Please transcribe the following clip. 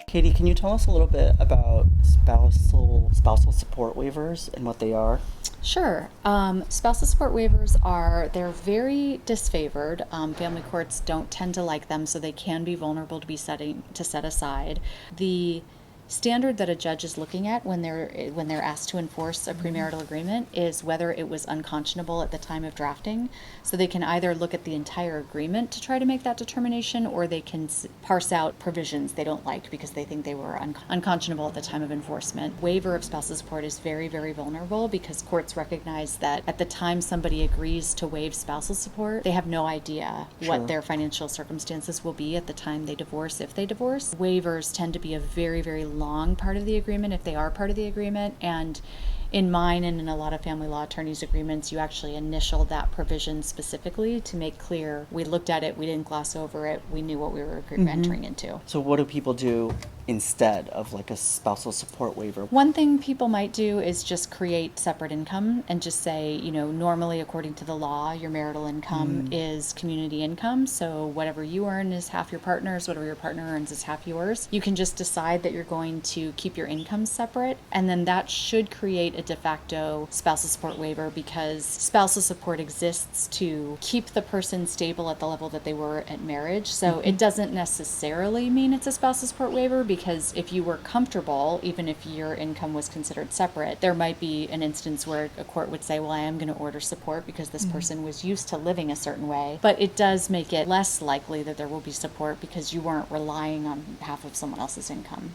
Katie, can you tell us a little bit about spousal support waivers and what they are? Sure. Spousal support waivers they're very disfavored. Family courts don't tend to like them, so they can be vulnerable to set aside. The standard that a judge is looking at when they're asked to enforce a premarital agreement is whether it was unconscionable at the time of drafting. So they can either look at the entire agreement to try to make that determination, or they can parse out provisions they don't like because they think they were unconscionable at the time of enforcement. Waiver of spousal support is very, very vulnerable because courts recognize that at the time somebody agrees to waive spousal support, they have no idea what their financial circumstances will be at the time they divorce, if they divorce. Waivers tend to be a very, very long part of the agreement if they are part of the agreement, and in mine and in a lot of family law attorneys' agreements, you actually initial that provision specifically to make clear we looked at it, we didn't gloss over it, we knew what we were entering into. So what do people do instead of like a spousal support waiver? One thing people might do is just create separate income and just say, normally according to the law, your marital income is community income. So whatever you earn is half your partner's, whatever your partner earns is half yours. You can just decide that you're going to keep your income separate, and then that should create a de facto spousal support waiver, because spousal support exists to keep the person stable at the level that they were at marriage. So it doesn't necessarily mean it's a spousal support waiver, because if you were comfortable, even if your income was considered separate, there might be an instance where a court would say, well, I am going to order support because this person was used to living a certain way. But it does make it less likely that there will be support because you weren't relying on half of someone else's income.